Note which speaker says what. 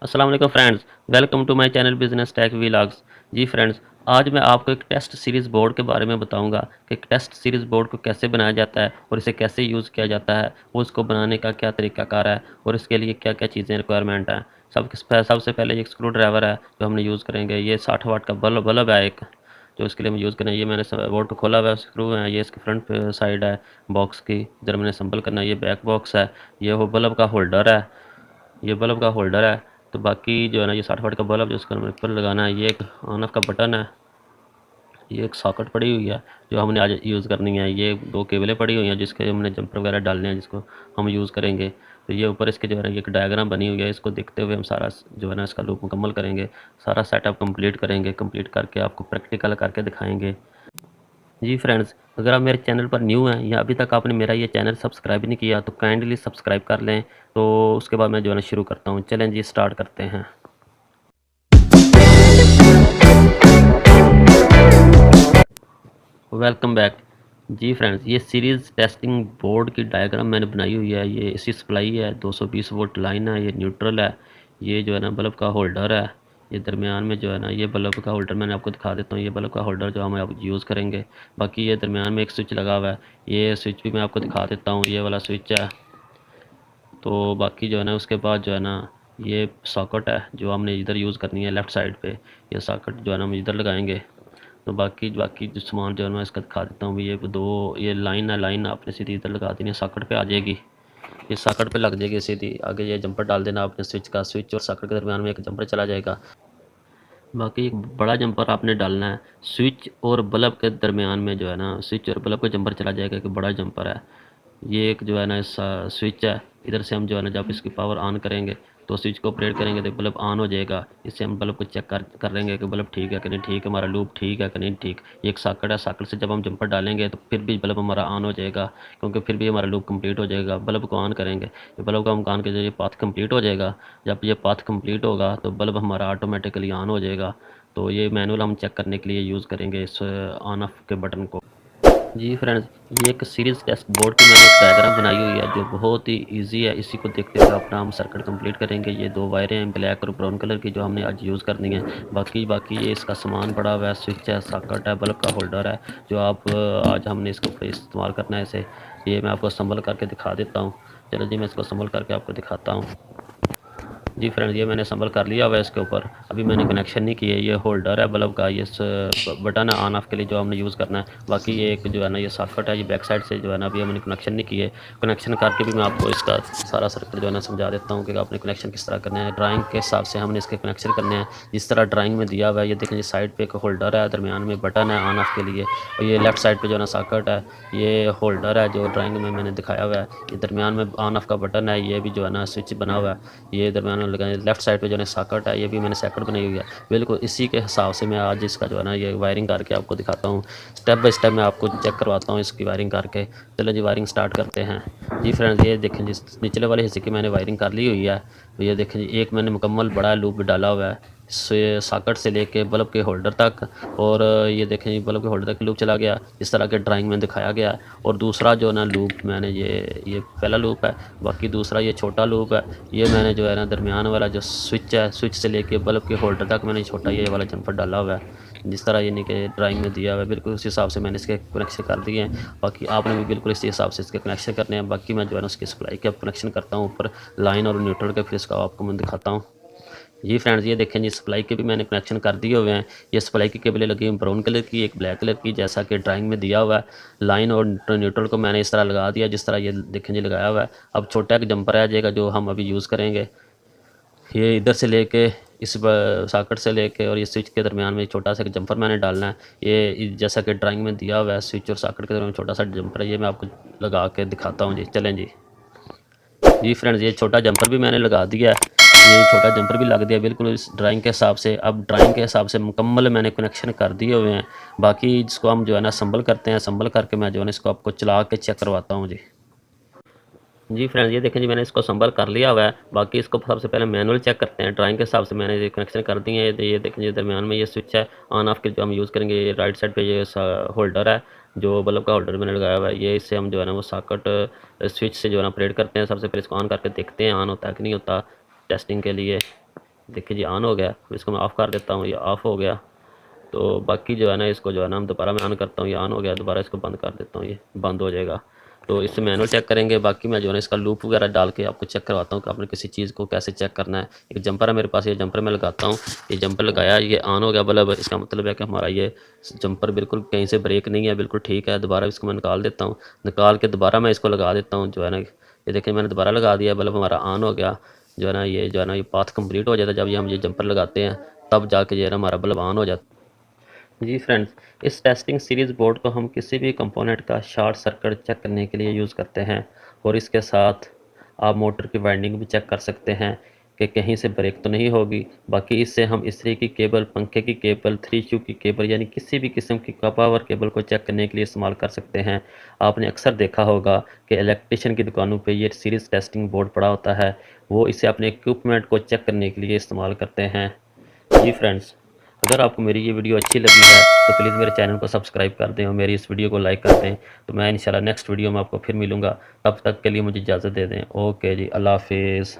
Speaker 1: अस्सलाम वालेकुम friends, welcome to my channel business tech vlogs. जी फ्रेंड्स, आज मैं आपको एक टेस्ट सीरीज़ बोर्ड के बारे में बताऊंगा कि टेस्ट सीरीज़ बोर्ड को कैसे बनाया जाता है और इसे कैसे यूज़ किया जाता है, और उसको बनाने का क्या तरीकाकार है और इसके लिए क्या क्या चीज़ें रिक्वायरमेंट हैं। सबसे पहले एक स्क्रू ड्राइवर है जो हमने यूज़ करेंगे। ये 60 वाट का बल्ब है एक, जो इसके लिए हम यूज़ करें। ये मैंने बोर्ड को खोला हुआ है, स्क्रू है, ये इसकी फ्रंट साइड है बॉक्स की, इधर मैंने असम्बल करना है। ये बैक बॉक्स है, ये वो बल्ब का होल्डर है, ये बल्ब का होल्डर है। तो बाकी जो है ना, ये 60 वाट का बल्ब जो उसको हमें ऊपर लगाना है। ये एक ऑन ऑफ का बटन है, ये एक सॉकेट पड़ी हुई है जो हमने आज यूज़ करनी है। ये दो केबलें पड़ी हुई हैं जिसके हमने जंपर वगैरह डालने हैं, जिसको हम यूज़ करेंगे। तो ये ऊपर इसके जो है ना, ये एक डायग्राम बनी हुई है, इसको देखते हुए हम सारा जो है ना इसका लूप मुकम्मल करेंगे, सारा सेटअप कंप्लीट करेंगे। कंप्लीट करके आपको प्रैक्टिकल करके दिखाएंगे। जी फ्रेंड्स, अगर आप मेरे चैनल पर न्यू हैं या अभी तक आपने मेरा ये चैनल सब्सक्राइब नहीं किया तो काइंडली सब्सक्राइब कर लें। तो उसके बाद मैं जो है ना शुरू करता हूँ। चलें जी, स्टार्ट करते हैं। Welcome back. जी फ्रेंड्स, ये सीरीज़ टेस्टिंग बोर्ड की डायग्राम मैंने बनाई हुई है। ये इसी सप्लाई है, 220 वोल्ट लाइन है, ये न्यूट्रल है, ये जो है ना बल्ब का होल्डर है, ये दरमियान में जो है ना ये बल्ब का होल्डर मैंने आपको दिखा देता हूँ। ये बल्ब का होल्डर जो हम आप यूज़ करेंगे। बाकी ये दरमियान में एक स्विच लगा हुआ है, ये स्विच भी मैं आपको दिखा देता हूँ, ये वाला स्विच है। तो बाकी जो है ना उसके बाद जो है ना ये सॉकेट है जो हमने इधर यूज़ करनी है लेफ़्ट साइड पे। ये सॉकेट जो है ना हम इधर लगाएंगे। तो बाकी बाकी जो सामान जो है मैं इसका दिखा देता हूँ। ये दो, ये लाइन है, लाइन आपने सीधी इधर लगा देनी है, सॉकेट पे आ जाएगी, ये सॉकेट पे लग जाएगी सीधी। आगे ये जंपर डाल देना आपने स्विच का, स्विच और सॉकेट के दरमियान में एक जंपर चला जाएगा। बाकी एक बड़ा जंपर आपने डालना है स्विच और बल्ब के दरमियान में, जो है ना स्विच और बल्ब का जंपर चला जाएगा, एक बड़ा जंपर है। ये एक जो है ना स्विच है, इधर से हम जो है ना जब इसकी पावर ऑन करेंगे तो स्विच को ऑपरेट करेंगे तो बल्ब ऑन हो जाएगा। इससे हम बल्ब को चेक कर लेंगे कि बल्ब ठीक है कि नहीं ठीक है, हमारा लूप ठीक है कि नहीं ठीक। ये एक सॉकेट है, सॉकेट से जब हम जंपर डालेंगे तो फिर भी बल्ब हमारा ऑन हो जाएगा, क्योंकि फिर भी हमारा लूप कंप्लीट हो जाएगा। बल्ब को ऑन करेंगे, ये बल्ब को हम ऑन के, जो ये पाथ कंप्लीट हो जाएगा, जब ये पाथ कंप्लीट होगा तो बल्ब हमारा ऑटोमेटिकली ऑन हो जाएगा। तो ये मैनुअल हम चेक करने के लिए यूज़ करेंगे इस ऑन ऑफ के बटन को। जी फ्रेंड्स, ये एक सीरीज़ टेस्ट बोर्ड की मैंने एक डायग्राम बनाई हुई है जो बहुत ही इजी है। इसी को देखते हुए अपना हम सर्किट कंप्लीट करेंगे। ये दो वायरें हैं ब्लैक और ब्राउन कलर की जो हमने आज यूज़ करनी है। बाकी ये इसका सामान पड़ा हुआ है, स्विच है, सॉकेट है, बल्ब का होल्डर है, जो आप आज हमने इसको इस्तेमाल करना है इसे। ये मैं आपको संभल करके दिखा देता हूँ। चलो जी, मैं इसको संभल करके आपको दिखाता हूँ। जी फ्रेंड्स, ये मैंने संभल कर लिया हुआ है इसके ऊपर, अभी मैंने कनेक्शन नहीं किया। ये होल्डर है बल्ब का, ये बटन है ऑन ऑफ के लिए जो हमने यूज़ करना है। बाकी ये एक जो है ना ये सॉकेट है, ये बैक साइड से जो है ना अभी हमने कनेक्शन नहीं किए। कनेक्शन करके भी मैं आपको इसका सारा सर्किट जो है ना समझा देता हूँ कि आपने कनेक्शन किस तरह करना है। ड्राइंग के हिसाब से हमने इसके कनेक्शन करने हैं जिस तरह ड्राइंग में दिया हुआ है। ये देखें, ये साइड पर एक होल्डर है, दरमियान में बटन है ऑन ऑफ के लिए, और ये लेफ़्ट साइड पर जो है ना सॉकेट है, ये होल्डर है जो ड्राइंग में मैंने दिखाया हुआ है। ये दरमियान में ऑन ऑफ का बटन है, ये भी जो है ना स्विच बना हुआ है, ये दरमियान में लगाए। लेफ़्ट साइड पे जो है सॉकेट है, ये भी मैंने सॉकेट बनाई हुई है। बिल्कुल इसी के हिसाब से मैं आज इसका जो है ना ये वायरिंग करके आपको दिखाता हूँ। स्टेप बाय स्टेप मैं आपको चेक करवाता हूँ इसकी वायरिंग करके। चलो जी, वायरिंग स्टार्ट करते हैं। जी फ्रेंड्स, ये देखें जिस निचले वाले हिस्से की मैंने वायरिंग कर ली हुई है। तो ये देखें जी, एक मैंने मुकम्मल बड़ा लूप डाला हुआ है सॉकेट से लेके बल्ब के होल्डर तक। और ये देखें, बल्ब के होल्डर तक लूप चला गया इस तरह के ड्राइंग में दिखाया गया है। और दूसरा जो ना लूप मैंने ये पहला लूप है, बाकी दूसरा ये छोटा लूप है। ये मैंने जो है ना दरमियान वाला जो स्विच है, स्विच से लेके बल्ब के होल्डर तक मैंने छोटा ये वाला जंपर डाला हुआ है, जिस तरह ये नीचे ड्राइंग में दिया हुआ है। बिल्कुल उस हिसाब से मैंने इसके कनेक्शन कर दिए हैं। बाकी आपने भी बिल्कुल इसी हिसाब से इसके कनेक्शन करने हैं। बाकी मैं जो है ना उसकी सप्लाई के कनेक्शन करता हूँ ऊपर लाइन और न्यूट्रल के, फिर इसका आपको मैं दिखाता हूँ। जी फ्रेंड्स, ये देखें जी, सप्लाई के भी मैंने कनेक्शन कर दिए हुए हैं। ये सप्लाई की केबलें लगी हुई ब्राउन कलर की, एक ब्लैक कलर की, जैसा कि ड्राइंग में दिया हुआ है। लाइन और न्यूट्रल को मैंने इस तरह लगा दिया जिस तरह ये देखें जी लगाया हुआ है। अब छोटा एक जंपर आ जाएगा जो हम अभी यूज़ करेंगे। ये इधर से लेके इस सॉकेट से लेके और ये स्विच के दरमियान में छोटा सा एक जंपर मैंने डालना है। ये जैसा कि ड्राइंग में दिया हुआ है, स्विच और सॉकेट के दरमियान छोटा सा जंपर है, ये मैं आपको लगा के दिखाता हूँ जी। चलें जी। जी फ्रेंड्स, ये छोटा जंपर भी मैंने लगा दिया है, ये छोटा जंपर भी लग दिया बिल्कुल इस ड्राइंग के हिसाब से। अब ड्राइंग के हिसाब से मुकम्मल मैंने कनेक्शन कर दिए हुए हैं। बाकी इसको हम जो है ना संभल करते हैं, संभल करके मैं जो है ना इसको आपको चला के चेक करवाता हूँ जी। जी फ्रेंड्स, ये देखें जी, मैंने इसको संभल कर लिया हुआ है। बाकी इसको सबसे पहले मैनुअल चेक करते हैं। ड्राइंग के हिसाब से मैंने ये कनेक्शन कर दिए हैं। ये देखें जी, दरमियान में ये स्विच है ऑन ऑफ के जो हम यूज़ करेंगे। ये राइट साइड पे ये होल्डर है जो बल्ब का होल्डर मैंने लगाया हुआ है। ये इससे हम जो है ना वो सॉकेट स्विच से जो है ना ऑपरेट करते हैं। सबसे पहले इसको ऑन करके देखते हैं ऑन होता है कि नहीं होता, टेस्टिंग के लिए। देखिए जी ऑन हो गया। इसको मैं ऑफ़ कर देता हूँ, ये ऑफ़ हो गया। तो बाकी जो है ना इसको जो है ना हम दोबारा मैं ऑन करता हूँ, ये ऑन हो गया, दोबारा इसको बंद कर देता हूँ, ये बंद हो जाएगा। तो इससे मैनुअल चेक करेंगे। बाकी मैं जो है ना इसका लूप वगैरह डाल के आपको चेक करवाता हूँ कि आपने किसी चीज़ को कैसे चेक करना है। एक जंपर है मेरे पास, ये जंपर मैं लगाता हूँ। ये जंपर लगाया, ये ऑन हो गया बल्ब। इसका मतलब है कि हमारा ये जंपर बिल्कुल कहीं से ब्रेक नहीं है, बिल्कुल ठीक है। दोबारा इसको मैं निकाल देता हूँ, निकाल के दोबारा मैं इसको लगा देता हूँ जो है ना। ये देखिए मैंने दोबारा लगा दिया, बल्ब हमारा ऑन हो गया। जो है ना ये पाथ कंप्लीट हो जाता है जब ये हम ये जंपर लगाते हैं, तब जाके जो है ना हमारा बल्ब ऑन हो जाता है। जी फ्रेंड्स, इस टेस्टिंग सीरीज़ बोर्ड को हम किसी भी कंपोनेंट का शॉर्ट सर्किट चेक करने के लिए यूज़ करते हैं, और इसके साथ आप मोटर की वाइंडिंग भी चेक कर सकते हैं कि कहीं से ब्रेक तो नहीं होगी। बाकी इससे हम इस्त्री की केबल, पंखे की केबल, 3 की केबल यानी किसी भी किस्म की पावर केबल को चेक करने के लिए इस्तेमाल कर सकते हैं। आपने अक्सर देखा होगा कि इलेक्ट्रिशियन की दुकानों पे ये सीरीज़ टेस्टिंग बोर्ड पड़ा होता है, वो इसे अपने इक्विपमेंट को चेक करने के लिए इस्तेमाल करते हैं। जी फ्रेंड्स, अगर आपको मेरी ये वीडियो अच्छी लगी है तो प्लीज़ मेरे चैनल को सब्सक्राइब कर दें और मेरी इस वीडियो को लाइक कर दें। तो मैं इंशाल्लाह नेक्स्ट वीडियो में आपको फिर मिलूँगा। तब तक के लिए मुझे इजाज़त दे दें। ओके जी, अल्लाह हाफिज़।